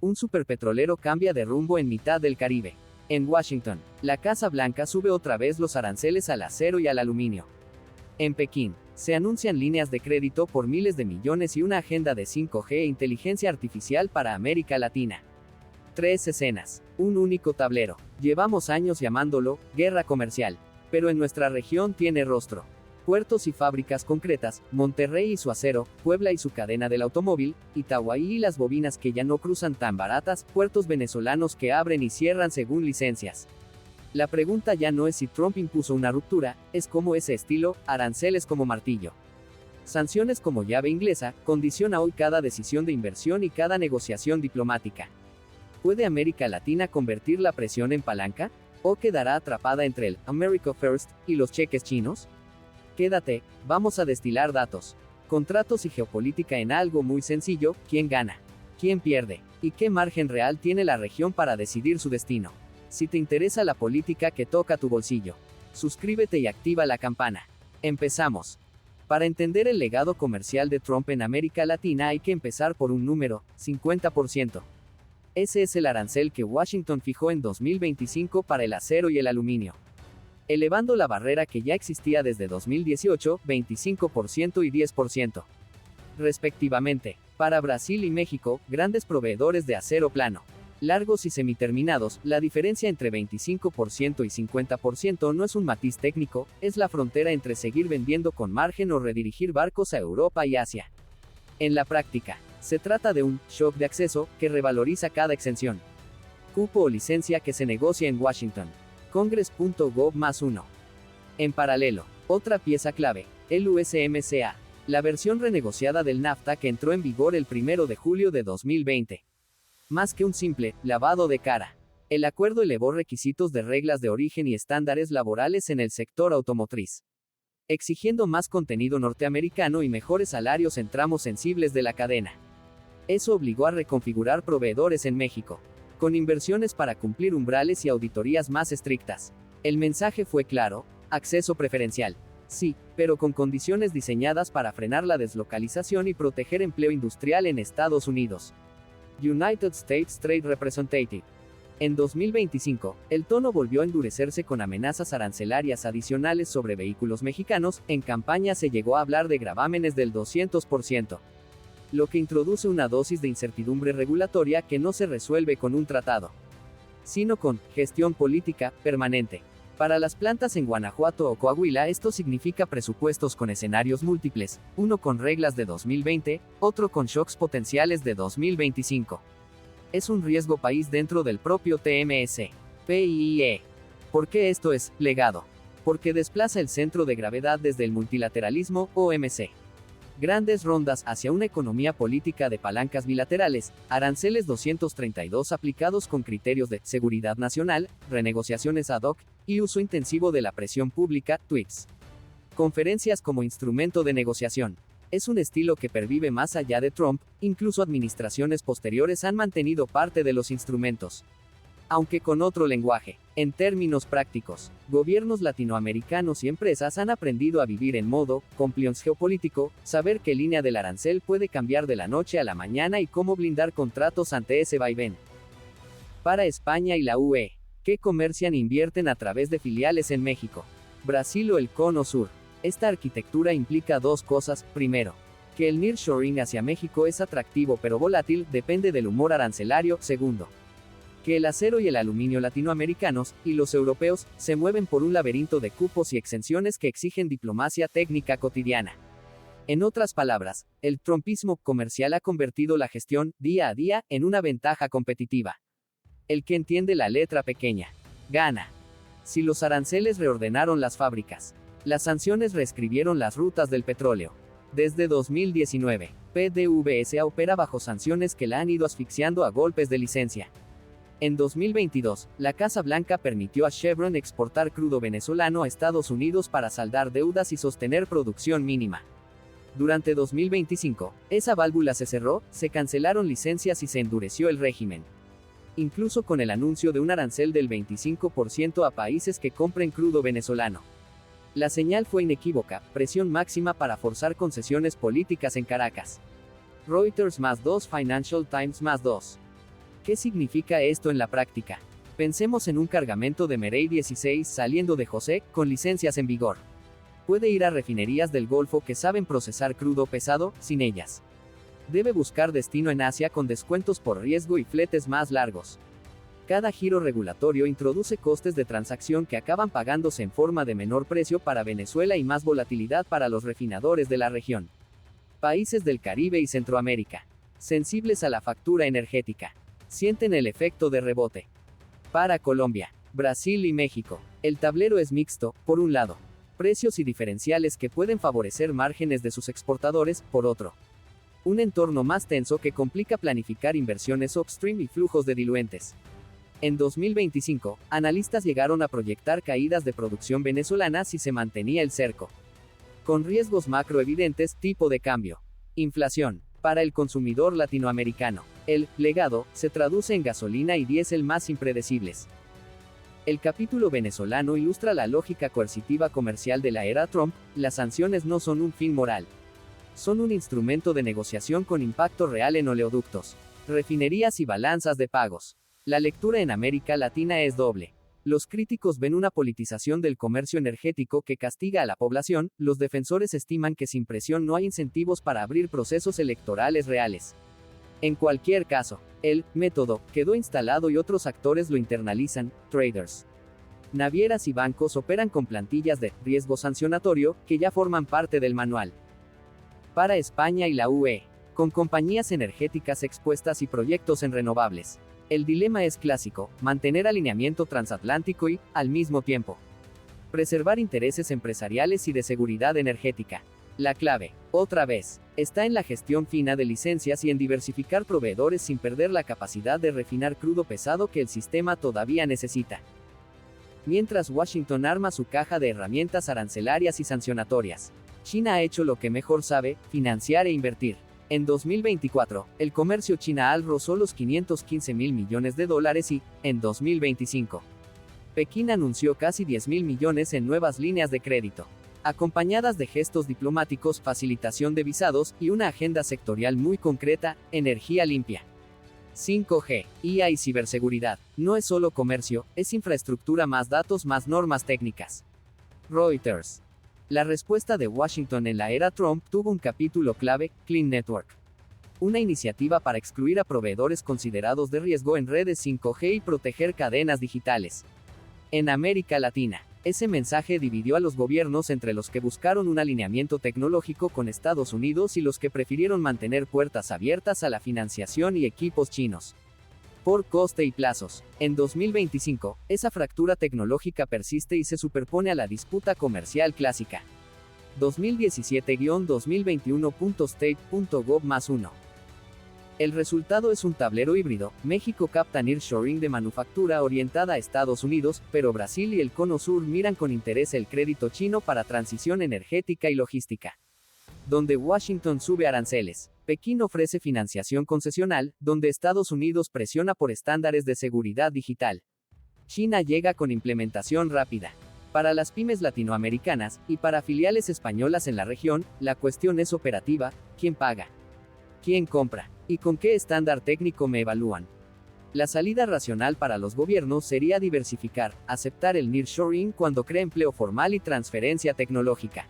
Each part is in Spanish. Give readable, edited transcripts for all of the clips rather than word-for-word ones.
Un superpetrolero cambia de rumbo en mitad del Caribe. En Washington, la Casa Blanca sube otra vez los aranceles al acero y al aluminio. En Pekín, se anuncian líneas de crédito por miles de millones y una agenda de 5G e inteligencia artificial para América Latina. 3 escenas, un único tablero. Llevamos años llamándolo guerra comercial, pero en nuestra región tiene rostro. Puertos y fábricas concretas, Monterrey y su acero, Puebla y su cadena del automóvil, Itaguaí y las bobinas que ya no cruzan tan baratas, puertos venezolanos que abren y cierran según licencias. La pregunta ya no es si Trump impuso una ruptura, es cómo ese estilo, aranceles como martillo, sanciones como llave inglesa, condiciona hoy cada decisión de inversión y cada negociación diplomática. ¿Puede América Latina convertir la presión en palanca? ¿O quedará atrapada entre el America First y los cheques chinos? Quédate, vamos a destilar datos, contratos y geopolítica en algo muy sencillo: ¿quién gana? ¿Quién pierde? ¿Y qué margen real tiene la región para decidir su destino? Si te interesa la política que toca tu bolsillo, suscríbete y activa la campana. Empezamos. Para entender el legado comercial de Trump en América Latina hay que empezar por un número: 50%. Ese es el arancel que Washington fijó en 2025 para el acero y el aluminio, elevando la barrera que ya existía desde 2018, 25% y 10%, respectivamente, para Brasil y México, grandes proveedores de acero plano, largos y semiterminados. La diferencia entre 25% y 50% no es un matiz técnico, es la frontera entre seguir vendiendo con margen o redirigir barcos a Europa y Asia. En la práctica, se trata de un shock de acceso que revaloriza cada exención, cupo o licencia que se negocia en Washington. Congress.gov+1. En paralelo, otra pieza clave, el USMCA, la versión renegociada del NAFTA que entró en vigor el 1 de julio de 2020. Más que un simple lavado de cara, el acuerdo elevó requisitos de reglas de origen y estándares laborales en el sector automotriz, exigiendo más contenido norteamericano y mejores salarios en tramos sensibles de la cadena. Eso obligó a reconfigurar proveedores en México, con inversiones para cumplir umbrales y auditorías más estrictas. El mensaje fue claro: acceso preferencial, sí, pero con condiciones diseñadas para frenar la deslocalización y proteger empleo industrial en Estados Unidos. United States Trade Representative. En 2025, el tono volvió a endurecerse con amenazas arancelarias adicionales sobre vehículos mexicanos. En campaña se llegó a hablar de gravámenes del 200%. Lo que introduce una dosis de incertidumbre regulatoria que no se resuelve con un tratado, sino con gestión política permanente. Para las plantas en Guanajuato o Coahuila esto significa presupuestos con escenarios múltiples, uno con reglas de 2020, otro con shocks potenciales de 2025. Es un riesgo país dentro del propio TMS, PIE. ¿Por qué esto es legado? Porque desplaza el centro de gravedad desde el multilateralismo, OMC. Grandes rondas hacia una economía política de palancas bilaterales, aranceles 232 aplicados con criterios de seguridad nacional, renegociaciones ad hoc, y uso intensivo de la presión pública, tweets. Conferencias como instrumento de negociación. Es un estilo que pervive más allá de Trump, incluso administraciones posteriores han mantenido parte de los instrumentos, aunque con otro lenguaje. En términos prácticos, gobiernos latinoamericanos y empresas han aprendido a vivir en modo compliance geopolítico, saber qué línea del arancel puede cambiar de la noche a la mañana y cómo blindar contratos ante ese vaivén. Para España y la UE, ¿qué comercian e invierten a través de filiales en México, Brasil o el Cono Sur? Esta arquitectura implica dos cosas: primero, que el nearshoring hacia México es atractivo pero volátil, depende del humor arancelario; segundo, que el acero y el aluminio latinoamericanos, y los europeos, se mueven por un laberinto de cupos y exenciones que exigen diplomacia técnica cotidiana. En otras palabras, el trumpismo comercial ha convertido la gestión, día a día, en una ventaja competitiva. El que entiende la letra pequeña, gana. Si los aranceles reordenaron las fábricas, las sanciones reescribieron las rutas del petróleo. Desde 2019, PDVSA opera bajo sanciones que la han ido asfixiando a golpes de licencia. En 2022, la Casa Blanca permitió a Chevron exportar crudo venezolano a Estados Unidos para saldar deudas y sostener producción mínima. Durante 2025, esa válvula se cerró, se cancelaron licencias y se endureció el régimen, incluso con el anuncio de un arancel del 25% a países que compren crudo venezolano. La señal fue inequívoca: presión máxima para forzar concesiones políticas en Caracas. Reuters +2, Financial Times +2. ¿Qué significa esto en la práctica? Pensemos en un cargamento de Merey 16 saliendo de José, con licencias en vigor. Puede ir a refinerías del Golfo que saben procesar crudo pesado, sin ellas. Debe buscar destino en Asia con descuentos por riesgo y fletes más largos. Cada giro regulatorio introduce costes de transacción que acaban pagándose en forma de menor precio para Venezuela y más volatilidad para los refinadores de la región. Países del Caribe y Centroamérica. Sensibles a la factura energética. Sienten el efecto de rebote. Para Colombia, Brasil y México, el tablero es mixto, por un lado. Precios y diferenciales que pueden favorecer márgenes de sus exportadores, por otro. Un entorno más tenso que complica planificar inversiones upstream y flujos de diluentes. En 2025, analistas llegaron a proyectar caídas de producción venezolana si se mantenía el cerco. Con riesgos macro evidentes, tipo de cambio. Inflación. Para el consumidor latinoamericano, el legado se traduce en gasolina y diésel más impredecibles. El capítulo venezolano ilustra la lógica coercitiva comercial de la era Trump. Las sanciones no son un fin moral. Son un instrumento de negociación con impacto real en oleoductos, refinerías y balanzas de pagos. La lectura en América Latina es doble. Los críticos ven una politización del comercio energético que castiga a la población, los defensores estiman que sin presión no hay incentivos para abrir procesos electorales reales. En cualquier caso, el método quedó instalado y otros actores lo internalizan, traders, navieras y bancos operan con plantillas de riesgo sancionatorio que ya forman parte del manual. Para España y la UE, con compañías energéticas expuestas y proyectos en renovables. El dilema es clásico, mantener alineamiento transatlántico y, al mismo tiempo, preservar intereses empresariales y de seguridad energética. La clave, otra vez, está en la gestión fina de licencias y en diversificar proveedores sin perder la capacidad de refinar crudo pesado que el sistema todavía necesita. Mientras Washington arma su caja de herramientas arancelarias y sancionatorias, China ha hecho lo que mejor sabe, financiar e invertir. En 2024, el comercio China-AL rozó los $515 mil millones y, en 2025, Pekín anunció casi 10 mil millones en nuevas líneas de crédito, acompañadas de gestos diplomáticos, facilitación de visados y una agenda sectorial muy concreta, energía limpia. 5G, IA y ciberseguridad, no es solo comercio, es infraestructura más datos más normas técnicas. Reuters. La respuesta de Washington en la era Trump tuvo un capítulo clave, Clean Network. Una iniciativa para excluir a proveedores considerados de riesgo en redes 5G y proteger cadenas digitales. En América Latina, ese mensaje dividió a los gobiernos entre los que buscaron un alineamiento tecnológico con Estados Unidos y los que prefirieron mantener puertas abiertas a la financiación y equipos chinos. Por coste y plazos. En 2025, esa fractura tecnológica persiste y se superpone a la disputa comercial clásica. 2017-2021.state.gov+1. El resultado es un tablero híbrido. México capta nearshoring de manufactura orientada a Estados Unidos, pero Brasil y el Cono Sur miran con interés el crédito chino para transición energética y logística. Donde Washington sube aranceles, Pekín ofrece financiación concesional, donde Estados Unidos presiona por estándares de seguridad digital. China llega con implementación rápida. Para las pymes latinoamericanas, y para filiales españolas en la región, la cuestión es operativa: ¿quién paga? ¿Quién compra? ¿Y con qué estándar técnico me evalúan? La salida racional para los gobiernos sería diversificar, aceptar el nearshoring cuando crea empleo formal y transferencia tecnológica.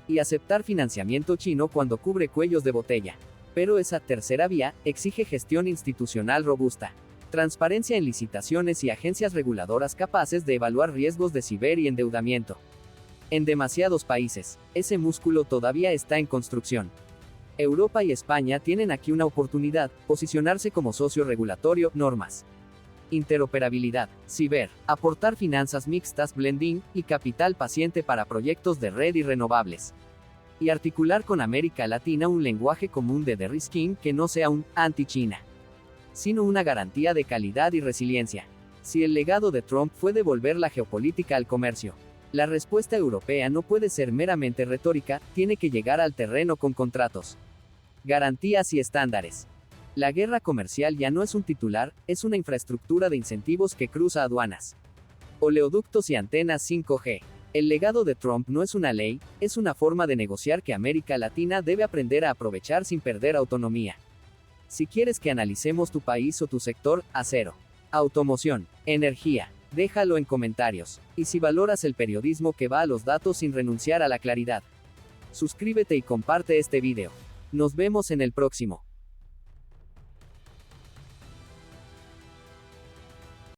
Y aceptar financiamiento chino cuando cubre cuellos de botella. Pero esa tercera vía exige gestión institucional robusta, transparencia en licitaciones y agencias reguladoras capaces de evaluar riesgos de ciber y endeudamiento. En demasiados países, ese músculo todavía está en construcción. Europa y España tienen aquí una oportunidad: posicionarse como socio regulatorio, normas, interoperabilidad, ciber, aportar finanzas mixtas, blending, y capital paciente para proyectos de red y renovables. Y articular con América Latina un lenguaje común de de-risking que no sea un anti-China, sino una garantía de calidad y resiliencia. Si el legado de Trump fue devolver la geopolítica al comercio, la respuesta europea no puede ser meramente retórica, tiene que llegar al terreno con contratos, garantías y estándares. La guerra comercial ya no es un titular, es una infraestructura de incentivos que cruza aduanas, oleoductos y antenas 5G. El legado de Trump no es una ley, es una forma de negociar que América Latina debe aprender a aprovechar sin perder autonomía. Si quieres que analicemos tu país o tu sector, acero, automoción, energía, déjalo en comentarios. Y si valoras el periodismo que va a los datos sin renunciar a la claridad, suscríbete y comparte este video. Nos vemos en el próximo.